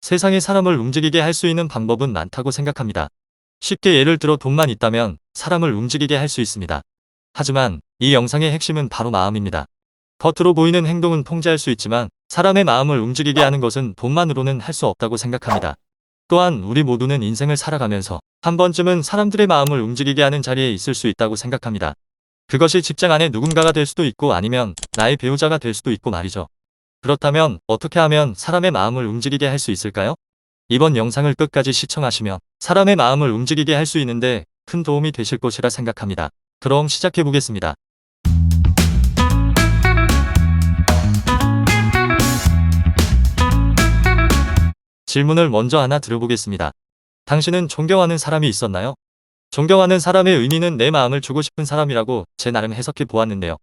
세상에 사람을 움직이게 할 수 있는 방법은 많다고 생각합니다. 쉽게 예를 들어 돈만 있다면 사람을 움직이게 할 수 있습니다. 하지만 이 영상의 핵심은 바로 마음입니다. 겉으로 보이는 행동은 통제할 수 있지만 사람의 마음을 움직이게 하는 것은 돈만으로는 할 수 없다고 생각합니다. 또한 우리 모두는 인생을 살아가면서 한 번쯤은 사람들의 마음을 움직이게 하는 자리에 있을 수 있다고 생각합니다. 그것이 직장 안에 누군가가 될 수도 있고 아니면 나의 배우자가 될 수도 있고 말이죠. 그렇다면 어떻게 하면 사람의 마음을 움직이게 할 수 있을까요? 이번 영상을 끝까지 시청하시면 사람의 마음을 움직이게 할 수 있는데 큰 도움이 되실 것이라 생각합니다. 그럼 시작해 보겠습니다. 질문을 먼저 하나 드려보겠습니다. 당신은 존경하는 사람이 있었나요? 존경하는 사람의 의미는 내 마음을 주고 싶은 사람이라고 제 나름 해석해 보았는데요.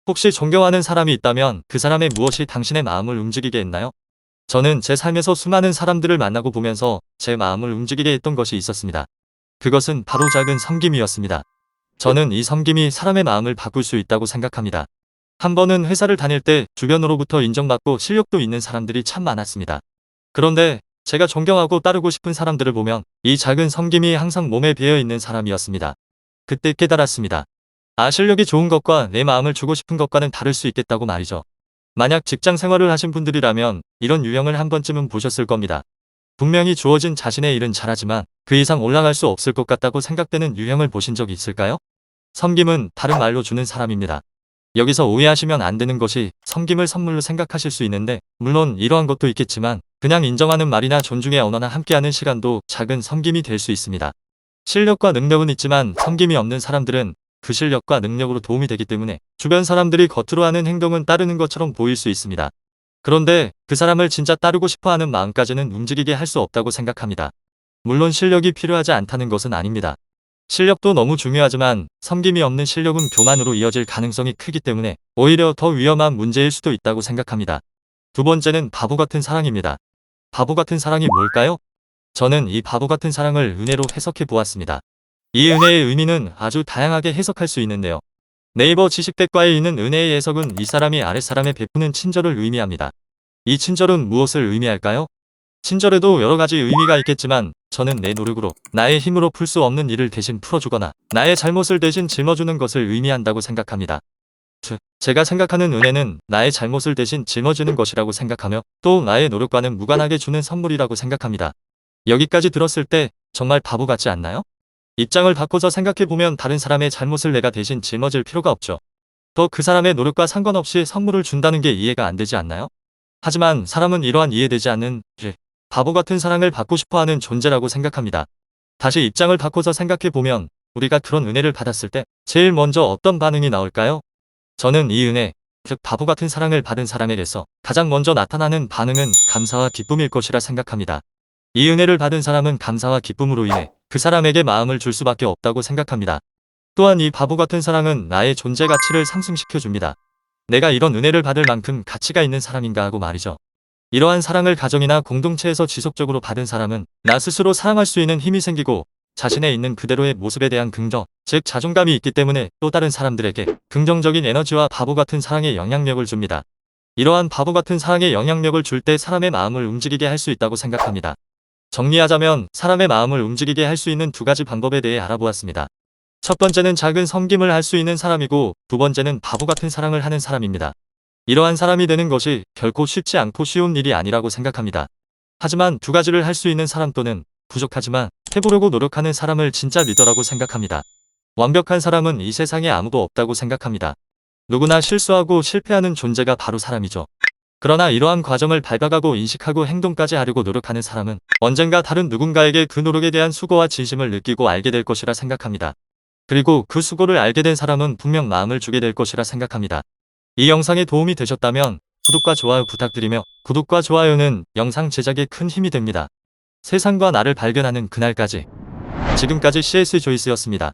혹시 존경하는 사람이 있다면 그 사람의 무엇이 당신의 마음을 움직이게 했나요? 저는 제 삶에서 수많은 사람들을 만나고 보면서 제 마음을 움직이게 했던 것이 있었습니다. 그것은 바로 작은 섬김이었습니다. 저는 이 섬김이 사람의 마음을 바꿀 수 있다고 생각합니다. 한 번은 회사를 다닐 때 주변으로부터 인정받고 실력도 있는 사람들이 참 많았습니다. 그런데 제가 존경하고 따르고 싶은 사람들을 보면 이 작은 섬김이 항상 몸에 배어 있는 사람이었습니다. 그때 깨달았습니다. 실력이 좋은 것과 내 마음을 주고 싶은 것과는 다를 수 있겠다고 말이죠. 만약 직장 생활을 하신 분들이라면 이런 유형을 한 번쯤은 보셨을 겁니다. 분명히 주어진 자신의 일은 잘하지만 그 이상 올라갈 수 없을 것 같다고 생각되는 유형을 보신 적이 있을까요? 섬김은 다른 말로 주는 사람입니다. 여기서 오해하시면 안 되는 것이 섬김을 선물로 생각하실 수 있는데 물론 이러한 것도 있겠지만 그냥 인정하는 말이나 존중의 언어나 함께하는 시간도 작은 섬김이 될 수 있습니다. 실력과 능력은 있지만 섬김이 없는 사람들은 그 실력과 능력으로 도움이 되기 때문에 주변 사람들이 겉으로 하는 행동은 따르는 것처럼 보일 수 있습니다. 그런데 그 사람을 진짜 따르고 싶어하는 마음까지는 움직이게 할 수 없다고 생각합니다. 물론 실력이 필요하지 않다는 것은 아닙니다. 실력도 너무 중요하지만 섬김이 없는 실력은 교만으로 이어질 가능성이 크기 때문에 오히려 더 위험한 문제일 수도 있다고 생각합니다. 두 번째는 바보 같은 사랑입니다. 바보 같은 사랑이 뭘까요? 저는 이 바보 같은 사랑을 은혜로 해석해 보았습니다. 이 은혜의 의미는 아주 다양하게 해석할 수 있는데요. 네이버 지식백과에 있는 은혜의 해석은 이 사람이 아랫사람에 베푸는 친절을 의미합니다. 이 친절은 무엇을 의미할까요? 친절에도 여러 가지 의미가 있겠지만 저는 내 노력으로 나의 힘으로 풀 수 없는 일을 대신 풀어주거나 나의 잘못을 대신 짊어주는 것을 의미한다고 생각합니다. 즉, 제가 생각하는 은혜는 나의 잘못을 대신 짊어지는 것이라고 생각하며 또 나의 노력과는 무관하게 주는 선물이라고 생각합니다. 여기까지 들었을 때 정말 바보 같지 않나요? 입장을 바꿔서 생각해보면 다른 사람의 잘못을 내가 대신 짊어질 필요가 없죠. 또 그 사람의 노력과 상관없이 선물을 준다는 게 이해가 안 되지 않나요? 하지만 사람은 이러한 이해되지 않는 바보 같은 사랑을 받고 싶어하는 존재라고 생각합니다. 다시 입장을 바꿔서 생각해보면 우리가 그런 은혜를 받았을 때 제일 먼저 어떤 반응이 나올까요? 저는 이 은혜, 즉 바보 같은 사랑을 받은 사람에게서 가장 먼저 나타나는 반응은 감사와 기쁨일 것이라 생각합니다. 이 은혜를 받은 사람은 감사와 기쁨으로 인해 그 사람에게 마음을 줄 수밖에 없다고 생각합니다. 또한 이 바보 같은 사랑은 나의 존재 가치를 상승시켜줍니다. 내가 이런 은혜를 받을 만큼 가치가 있는 사람인가 하고 말이죠. 이러한 사랑을 가정이나 공동체에서 지속적으로 받은 사람은 나 스스로 사랑할 수 있는 힘이 생기고 자신의 있는 그대로의 모습에 대한 긍정, 즉 자존감이 있기 때문에 또 다른 사람들에게 긍정적인 에너지와 바보 같은 사랑의 영향력을 줍니다. 이러한 바보 같은 사랑의 영향력을 줄 때 사람의 마음을 움직이게 할 수 있다고 생각합니다. 정리하자면 사람의 마음을 움직이게 할 수 있는 두 가지 방법에 대해 알아보았습니다. 첫 번째는 작은 섬김을 할 수 있는 사람이고 두 번째는 바보 같은 사랑을 하는 사람입니다. 이러한 사람이 되는 것이 결코 쉽지 않고 쉬운 일이 아니라고 생각합니다. 하지만 두 가지를 할 수 있는 사람 또는 부족하지만 해보려고 노력하는 사람을 진짜 리더라고 생각합니다. 완벽한 사람은 이 세상에 아무도 없다고 생각합니다. 누구나 실수하고 실패하는 존재가 바로 사람이죠. 그러나 이러한 과정을 밟아가고 인식하고 행동까지 하려고 노력하는 사람은 언젠가 다른 누군가에게 그 노력에 대한 수고와 진심을 느끼고 알게 될 것이라 생각합니다. 그리고 그 수고를 알게 된 사람은 분명 마음을 주게 될 것이라 생각합니다. 이 영상에 도움이 되셨다면 구독과 좋아요 부탁드리며 구독과 좋아요는 영상 제작에 큰 힘이 됩니다. 세상과 나를 발견하는 그날까지. 지금까지 CS 조이스였습니다.